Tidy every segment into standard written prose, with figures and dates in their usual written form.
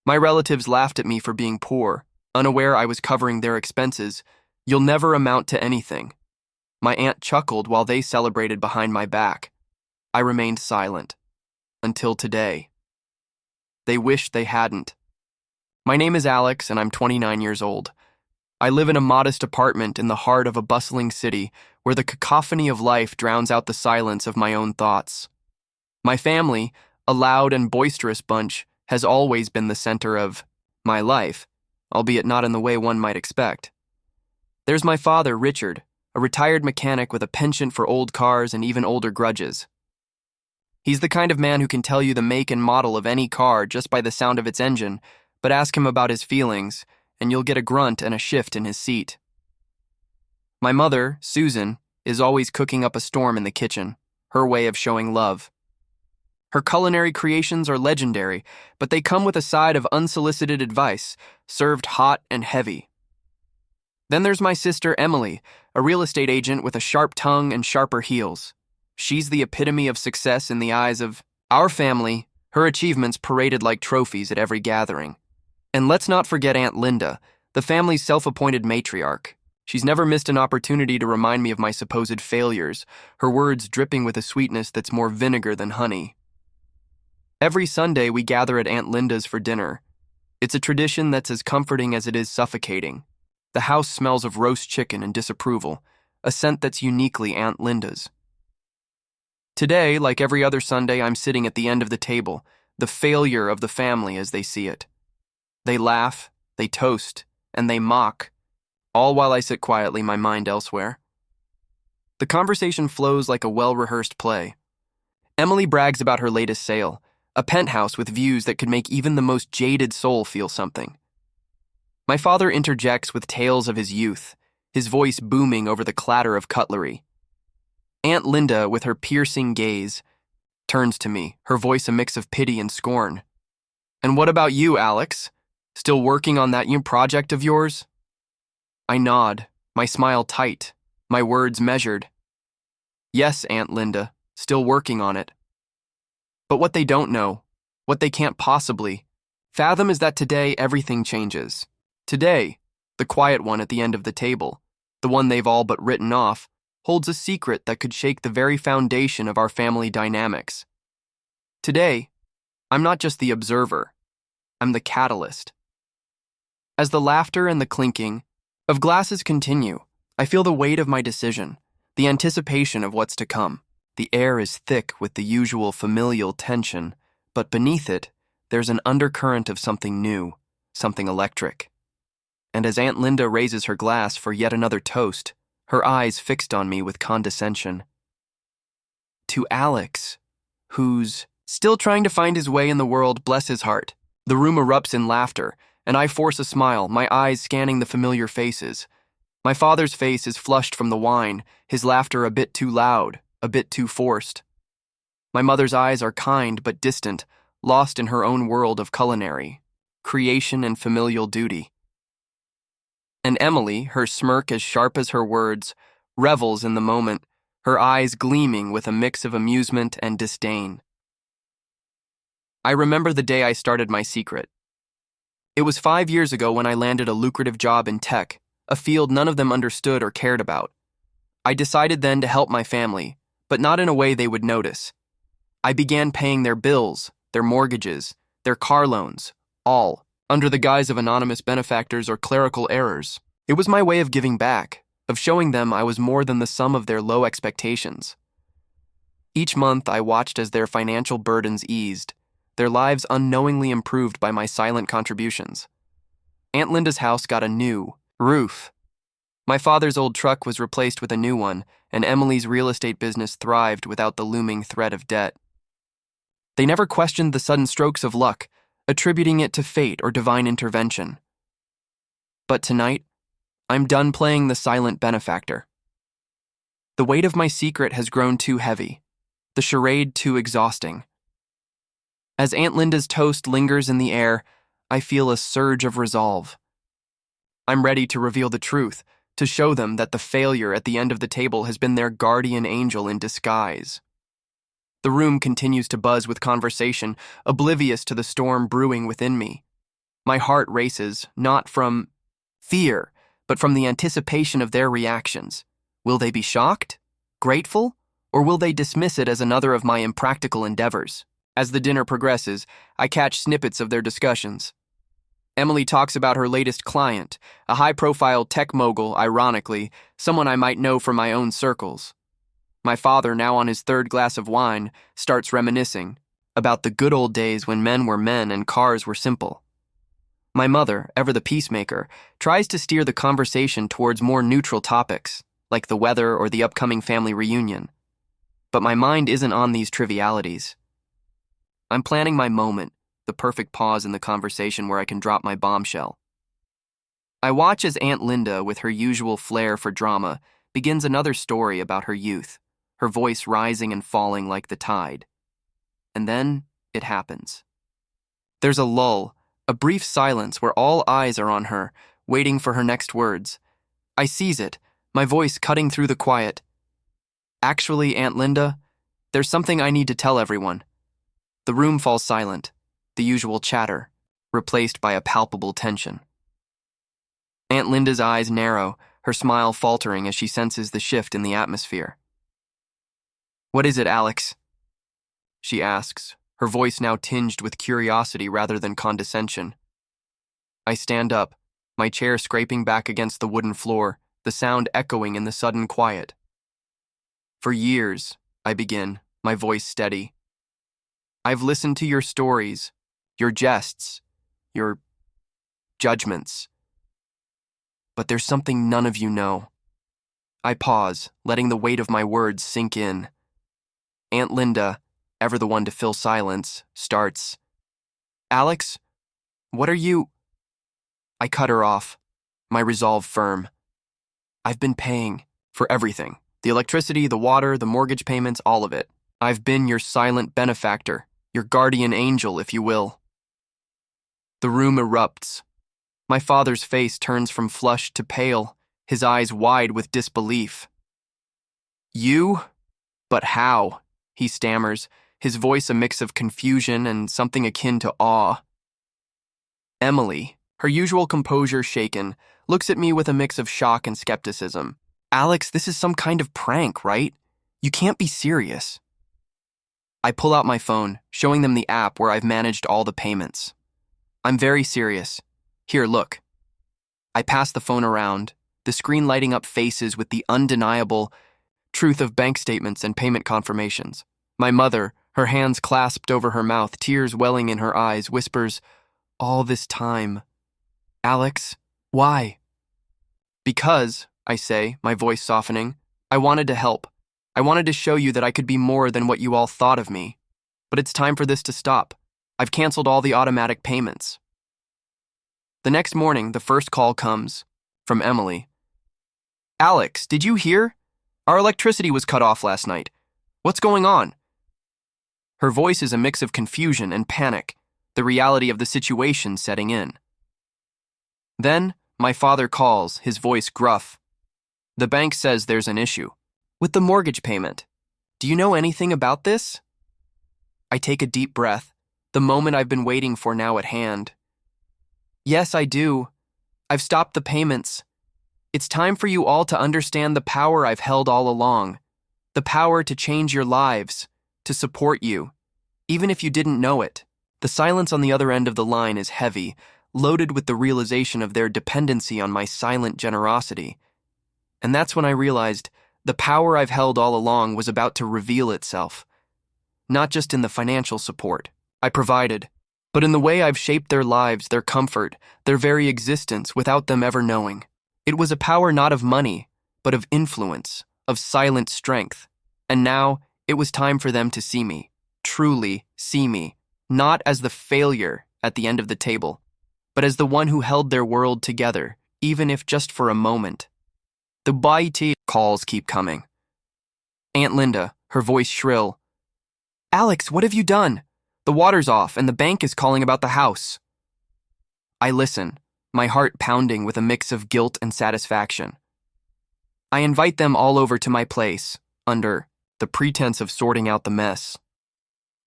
My relatives laughed at me for being poor, unaware I was covering their expenses. You'll never amount to anything. My aunt chuckled while they celebrated behind my back. I remained silent. Until today. They wished they hadn't. My name is Alex, and I'm 29 years old. I live in a modest apartment in the heart of a bustling city where the cacophony of life drowns out the silence of my own thoughts. My family, a loud and boisterous bunch, has always been the center of my life, albeit not in the way one might expect. There's my father, Richard, a retired mechanic with a penchant for old cars and even older grudges. He's the kind of man who can tell you the make and model of any car just by the sound of its engine, but ask him about his feelings, and you'll get a grunt and a shift in his seat. My mother, Susan, is always cooking up a storm in the kitchen, her way of showing love. Her culinary creations are legendary, but they come with a side of unsolicited advice, served hot and heavy. Then there's my sister, Emily, a real estate agent with a sharp tongue and sharper heels. She's the epitome of success in the eyes of our family, her achievements paraded like trophies at every gathering. And let's not forget Aunt Linda, the family's self-appointed matriarch. She's never missed an opportunity to remind me of my supposed failures, her words dripping with a sweetness that's more vinegar than honey. Every Sunday, we gather at Aunt Linda's for dinner. It's a tradition that's as comforting as it is suffocating. The house smells of roast chicken and disapproval, a scent that's uniquely Aunt Linda's. Today, like every other Sunday, I'm sitting at the end of the table, the failure of the family as they see it. They laugh, they toast, and they mock, all while I sit quietly, my mind elsewhere. The conversation flows like a well-rehearsed play. Emily brags about her latest sale, a penthouse with views that could make even the most jaded soul feel something. My father interjects with tales of his youth, his voice booming over the clatter of cutlery. Aunt Linda, with her piercing gaze, turns to me, her voice a mix of pity and scorn. "And what about you, Alex? Still working on that new project of yours?" I nod, my smile tight, my words measured. "Yes, Aunt Linda, still working on it." But what they don't know, what they can't possibly fathom is that today everything changes. Today, the quiet one at the end of the table, the one they've all but written off, holds a secret that could shake the very foundation of our family dynamics. Today, I'm not just the observer, I'm the catalyst. As the laughter and the clinking of glasses continue, I feel the weight of my decision, the anticipation of what's to come. The air is thick with the usual familial tension, but beneath it, there's an undercurrent of something new, something electric. And as Aunt Linda raises her glass for yet another toast, her eyes fixed on me with condescension. To Alex, who's still trying to find his way in the world, bless his heart. The room erupts in laughter, and I force a smile, my eyes scanning the familiar faces. My father's face is flushed from the wine, his laughter a bit too loud, a bit too forced. My mother's eyes are kind but distant, lost in her own world of culinary, creation and familial duty. And Emily, her smirk as sharp as her words, revels in the moment, her eyes gleaming with a mix of amusement and disdain. I remember the day I started my secret. It was 5 years ago when I landed a lucrative job in tech, a field none of them understood or cared about. I decided then to help my family, but not in a way they would notice. I began paying their bills, their mortgages, their car loans, all, under the guise of anonymous benefactors or clerical errors. It was my way of giving back, of showing them I was more than the sum of their low expectations. Each month I watched as their financial burdens eased, their lives unknowingly improved by my silent contributions. Aunt Linda's house got a new roof. My father's old truck was replaced with a new one, and Emily's real estate business thrived without the looming threat of debt. They never questioned the sudden strokes of luck, attributing it to fate or divine intervention. But tonight, I'm done playing the silent benefactor. The weight of my secret has grown too heavy, the charade too exhausting. As Aunt Linda's toast lingers in the air, I feel a surge of resolve. I'm ready to reveal the truth, to show them that the failure at the end of the table has been their guardian angel in disguise. The room continues to buzz with conversation, oblivious to the storm brewing within me. My heart races, not from fear, but from the anticipation of their reactions. Will they be shocked? Grateful? Or will they dismiss it as another of my impractical endeavors? As the dinner progresses, I catch snippets of their discussions. Emily talks about her latest client, a high-profile tech mogul, ironically, someone I might know from my own circles. My father, now on his third glass of wine, starts reminiscing about the good old days when men were men and cars were simple. My mother, ever the peacemaker, tries to steer the conversation towards more neutral topics, like the weather or the upcoming family reunion. But my mind isn't on these trivialities. I'm planning my moment, the perfect pause in the conversation where I can drop my bombshell. I watch as Aunt Linda, with her usual flair for drama, begins another story about her youth, her voice rising and falling like the tide. And then it happens. There's a lull, a brief silence where all eyes are on her, waiting for her next words. I seize it, my voice cutting through the quiet. Actually, Aunt Linda, there's something I need to tell everyone. The room falls silent, the usual chatter, replaced by a palpable tension. Aunt Linda's eyes narrow, her smile faltering as she senses the shift in the atmosphere. "What is it, Alex?" she asks, her voice now tinged with curiosity rather than condescension. I stand up, my chair scraping back against the wooden floor, the sound echoing in the sudden quiet. "For years," I begin, my voice steady, "I've listened to your stories, your jests, your judgments. But there's something none of you know." I pause, letting the weight of my words sink in. Aunt Linda, ever the one to fill silence, starts, "Alex, what are you—" I cut her off, my resolve firm. "I've been paying for everything. The electricity, the water, the mortgage payments, all of it. I've been your silent benefactor, your guardian angel, if you will." The room erupts. My father's face turns from flushed to pale, his eyes wide with disbelief. "You? But how?" he stammers, his voice a mix of confusion and something akin to awe. Emily, her usual composure shaken, looks at me with a mix of shock and skepticism. "Alex, this is some kind of prank, right? You can't be serious." I pull out my phone, showing them the app where I've managed all the payments. "I'm very serious. Here, look." I pass the phone around, the screen lighting up faces with the undeniable truth of bank statements and payment confirmations. My mother, her hands clasped over her mouth, tears welling in her eyes, whispers, "All this time. Alex, why?" "Because," I say, my voice softening, "I wanted to help. I wanted to show you that I could be more than what you all thought of me. But it's time for this to stop. I've canceled all the automatic payments." The next morning, the first call comes from Emily. "Alex, did you hear? Our electricity was cut off last night. What's going on?" Her voice is a mix of confusion and panic, the reality of the situation setting in. Then, my father calls, his voice gruff. "The bank says there's an issue with the mortgage payment. Do you know anything about this?" I take a deep breath, the moment I've been waiting for now at hand. "Yes, I do. I've stopped the payments. It's time for you all to understand the power I've held all along. The power to change your lives, to support you, even if you didn't know it." The silence on the other end of the line is heavy, loaded with the realization of their dependency on my silent generosity. And that's when I realized the power I've held all along was about to reveal itself. Not just in the financial support I provided, but in the way I've shaped their lives, their comfort, their very existence without them ever knowing. It was a power not of money, but of influence, of silent strength. And now it was time for them to see me, truly see me, not as the failure at the end of the table, but as the one who held their world together, even if just for a moment. The bye-tea calls keep coming. Aunt Linda, her voice shrill. "Alex, what have you done? The water's off and the bank is calling about the house." I listen, my heart pounding with a mix of guilt and satisfaction. I invite them all over to my place, under the pretense of sorting out the mess.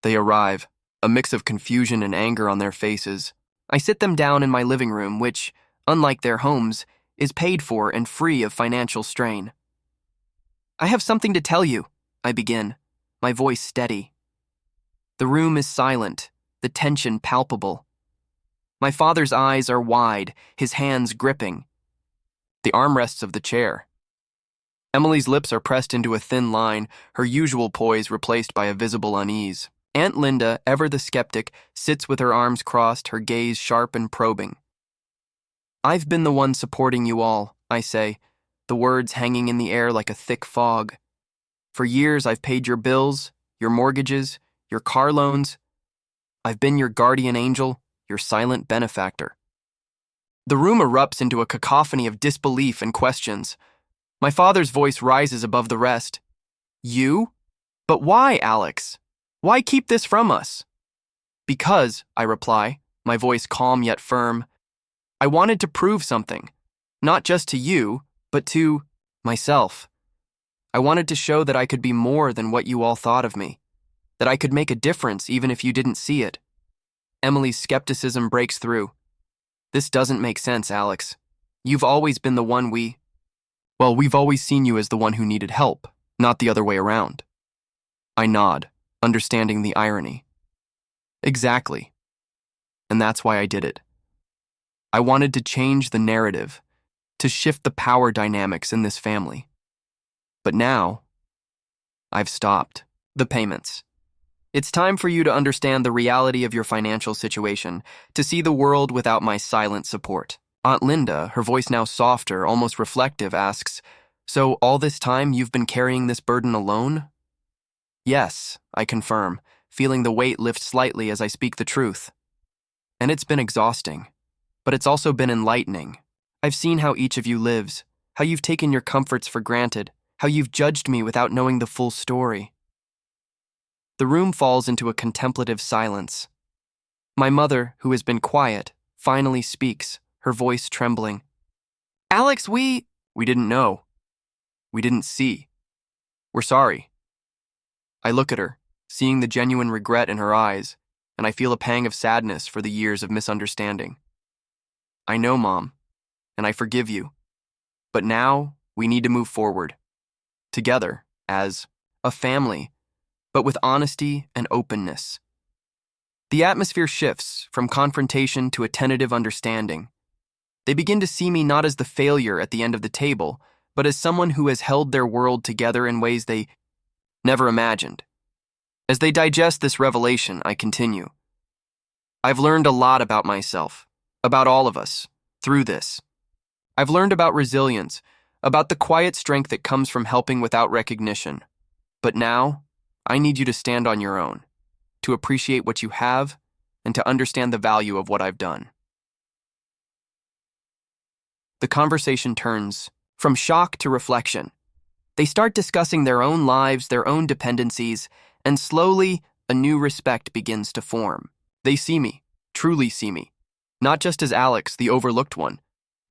They arrive, a mix of confusion and anger on their faces, I sit them down in my living room, which, unlike their homes, is paid for and free of financial strain. "I have something to tell you," I begin, my voice steady. The room is silent, the tension palpable. My father's eyes are wide, his hands gripping the armrests of the chair. Emily's lips are pressed into a thin line, her usual poise replaced by a visible unease. Aunt Linda, ever the skeptic, sits with her arms crossed, her gaze sharp and probing. "I've been the one supporting you all," I say, the words hanging in the air like a thick fog. "For years I've paid your bills, your mortgages, your car loans. I've been your guardian angel, your silent benefactor." The room erupts into a cacophony of disbelief and questions. My father's voice rises above the rest. "You? But why, Alex? Why keep this from us?" "Because," I reply, my voice calm yet firm, "I wanted to prove something, not just to you, but to myself. I wanted to show that I could be more than what you all thought of me, that I could make a difference even if you didn't see it." Emily's skepticism breaks through. "This doesn't make sense, Alex. You've always been the one we've always seen you as the one who needed help, not the other way around." I nod, understanding the irony. "Exactly. And that's why I did it. I wanted to change the narrative, to shift the power dynamics in this family. But now, I've stopped the payments. It's time for you to understand the reality of your financial situation, to see the world without my silent support." Aunt Linda, her voice now softer, almost reflective, asks, "So all this time you've been carrying this burden alone?" "Yes," I confirm, feeling the weight lift slightly as I speak the truth. "And it's been exhausting, but it's also been enlightening. I've seen how each of you lives, how you've taken your comforts for granted, how you've judged me without knowing the full story." The room falls into a contemplative silence. My mother, who has been quiet, finally speaks, her voice trembling. "Alex, we didn't know. We didn't see. We're sorry." I look at her, seeing the genuine regret in her eyes, and I feel a pang of sadness for the years of misunderstanding. "I know, Mom, and I forgive you. But now we need to move forward, together, as a family, but with honesty and openness." The atmosphere shifts from confrontation to a tentative understanding. They begin to see me not as the failure at the end of the table, but as someone who has held their world together in ways they never imagined. As they digest this revelation, I continue. "I've learned a lot about myself, about all of us, through this. I've learned about resilience, about the quiet strength that comes from helping without recognition. But now, I need you to stand on your own, to appreciate what you have, and to understand the value of what I've done." The conversation turns from shock to reflection. They start discussing their own lives, their own dependencies, and slowly, a new respect begins to form. They see me, truly see me, not just as Alex, the overlooked one,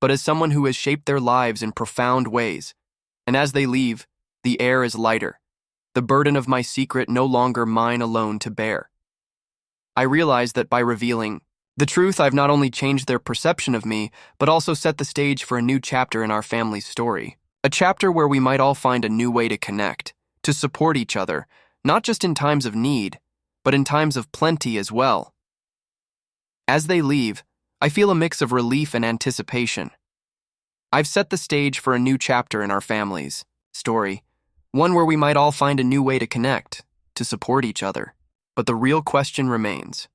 but as someone who has shaped their lives in profound ways. And as they leave, the air is lighter, the burden of my secret no longer mine alone to bear. I realize that by revealing the truth, I've not only changed their perception of me, but also set the stage for a new chapter in our family's story. A chapter where we might all find a new way to connect, to support each other, not just in times of need, but in times of plenty as well. As they leave, I feel a mix of relief and anticipation. I've set the stage for a new chapter in our family's story, one where we might all find a new way to connect, to support each other. But the real question remains: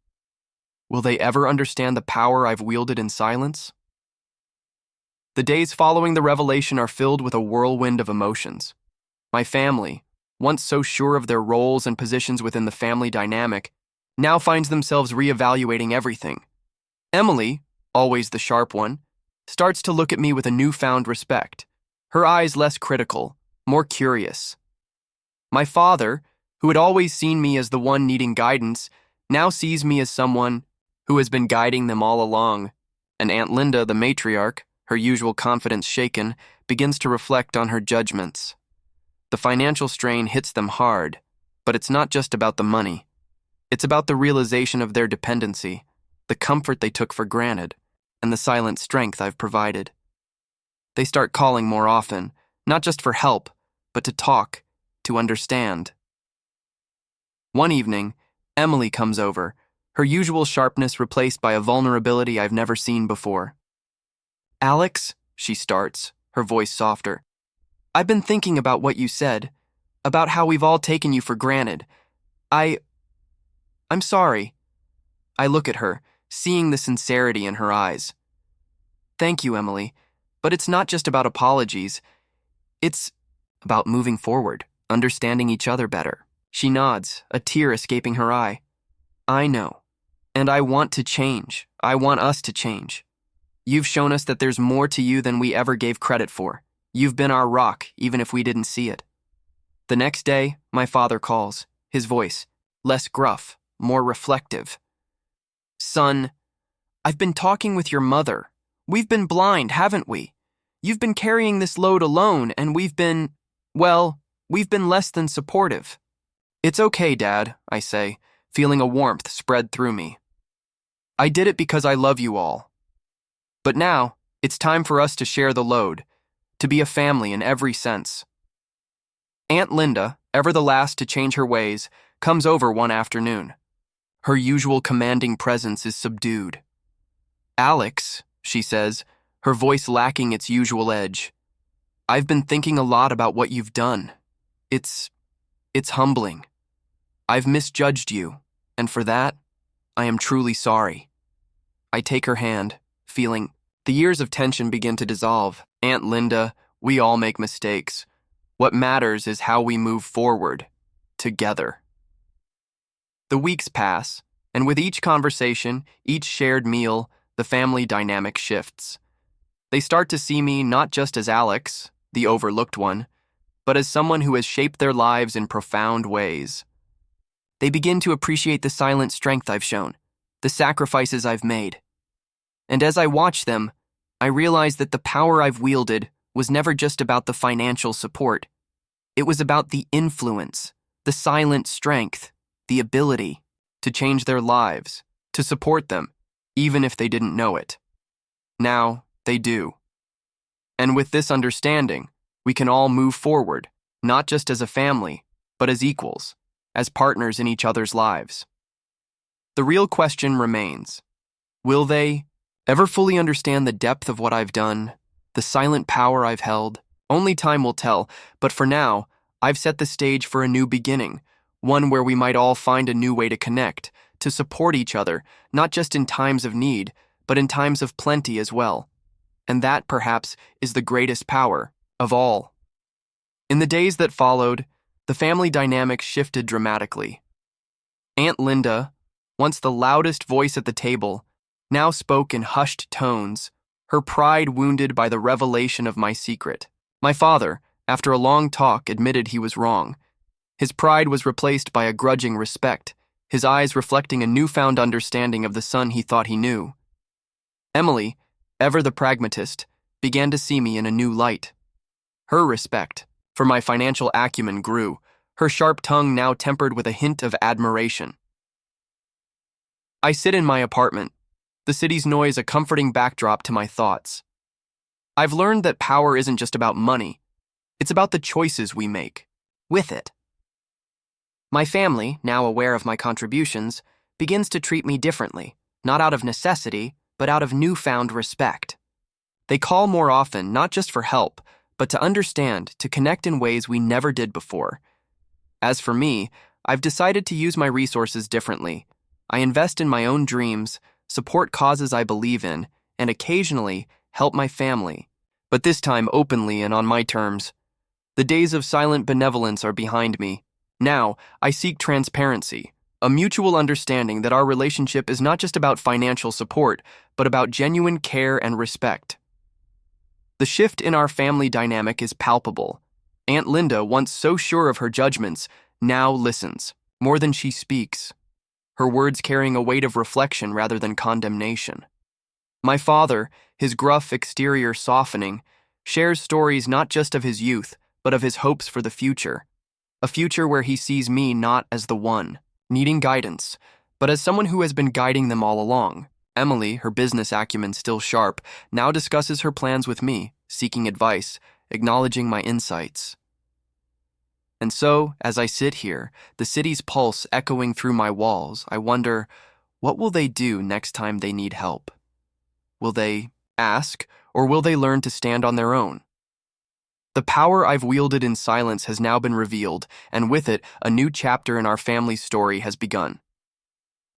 will they ever understand the power I've wielded in silence? The days following the revelation are filled with a whirlwind of emotions. My family, once so sure of their roles and positions within the family dynamic, now finds themselves reevaluating everything. Emily, always the sharp one, starts to look at me with a newfound respect, her eyes less critical, more curious. My father, who had always seen me as the one needing guidance, now sees me as someone who has been guiding them all along. And Aunt Linda, the matriarch, her usual confidence shaken, begins to reflect on her judgments. The financial strain hits them hard, but it's not just about the money. It's about the realization of their dependency, the comfort they took for granted, and the silent strength I've provided. They start calling more often, not just for help, but to talk, to understand. One evening, Emily comes over, her usual sharpness replaced by a vulnerability I've never seen before. "Alex," she starts, her voice softer, "I've been thinking about what you said, about how we've all taken you for granted. I'm sorry." I look at her, seeing the sincerity in her eyes. "Thank you, Emily, but it's not just about apologies. It's about moving forward, understanding each other better." She nods, a tear escaping her eye. "I know, and I want to change. I want us to change. You've shown us that there's more to you than we ever gave credit for. You've been our rock, even if we didn't see it." The next day, my father calls, his voice less gruff, more reflective. "Son, I've been talking with your mother. We've been blind, haven't we? You've been carrying this load alone, and we've been less than supportive." "It's okay, Dad," I say, feeling a warmth spread through me. "I did it because I love you all. But now, it's time for us to share the load, to be a family in every sense." Aunt Linda, ever the last to change her ways, comes over one afternoon. Her usual commanding presence is subdued. "Alex," she says, her voice lacking its usual edge, "I've been thinking a lot about what you've done. It's humbling. I've misjudged you, and for that, I am truly sorry." I take her hand, feeling the years of tension begin to dissolve. "Aunt Linda, we all make mistakes. What matters is how we move forward, together." The weeks pass, and with each conversation, each shared meal, the family dynamic shifts. They start to see me not just as Alex, the overlooked one, but as someone who has shaped their lives in profound ways. They begin to appreciate the silent strength I've shown, the sacrifices I've made. And as I watch them, I realize that the power I've wielded was never just about the financial support. It was about the influence, the silent strength, the ability to change their lives, to support them, even if they didn't know it. Now, they do. And with this understanding, we can all move forward, not just as a family, but as equals, as partners in each other's lives. The real question remains, will they ever fully understand the depth of what I've done, the silent power I've held? Only time will tell, but for now, I've set the stage for a new beginning, one where we might all find a new way to connect, to support each other, not just in times of need, but in times of plenty as well. And that, perhaps, is the greatest power of all. In the days that followed, the family dynamics shifted dramatically. Aunt Linda, once the loudest voice at the table, now spoke in hushed tones, her pride wounded by the revelation of my secret. My father, after a long talk, admitted he was wrong. His pride was replaced by a grudging respect, his eyes reflecting a newfound understanding of the son he thought he knew. Emily, ever the pragmatist, began to see me in a new light. Her respect for my financial acumen grew, her sharp tongue now tempered with a hint of admiration. I sit in my apartment, the city's noise a comforting backdrop to my thoughts. I've learned that power isn't just about money, it's about the choices we make with it. My family, now aware of my contributions, begins to treat me differently, not out of necessity, but out of newfound respect. They call more often, not just for help, but to understand, to connect in ways we never did before. As for me, I've decided to use my resources differently. I invest in my own dreams, support causes I believe in, and occasionally help my family, but this time openly and on my terms. The days of silent benevolence are behind me. Now, I seek transparency, a mutual understanding that our relationship is not just about financial support, but about genuine care and respect. The shift in our family dynamic is palpable. Aunt Linda, once so sure of her judgments, now listens, more than she speaks, her words carrying a weight of reflection rather than condemnation. My father, his gruff exterior softening, shares stories not just of his youth, but of his hopes for the future, a future where he sees me not as the one needing guidance, but as someone who has been guiding them all along. Emily, her business acumen still sharp, now discusses her plans with me, seeking advice, acknowledging my insights. And so, as I sit here, the city's pulse echoing through my walls, I wonder, what will they do next time they need help? Will they ask, or will they learn to stand on their own? The power I've wielded in silence has now been revealed, and with it, a new chapter in our family's story has begun.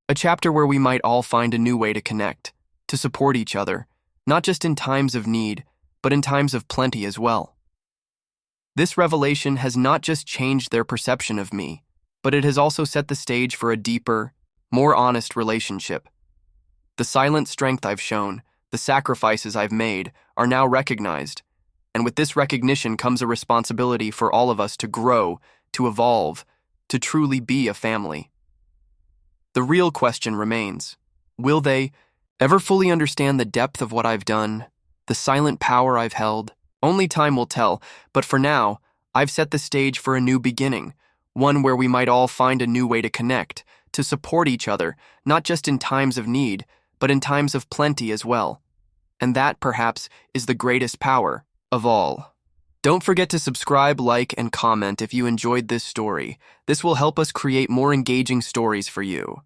A chapter where we might all find a new way to connect, to support each other, not just in times of need, but in times of plenty as well. This revelation has not just changed their perception of me, but it has also set the stage for a deeper, more honest relationship. The silent strength I've shown, the sacrifices I've made, are now recognized, and with this recognition comes a responsibility for all of us to grow, to evolve, to truly be a family. The real question remains, will they ever fully understand the depth of what I've done, the silent power I've held? Only time will tell, but for now, I've set the stage for a new beginning, one where we might all find a new way to connect, to support each other, not just in times of need, but in times of plenty as well. And that, perhaps, is the greatest power of all. Don't forget to subscribe, like, and comment if you enjoyed this story. This will help us create more engaging stories for you.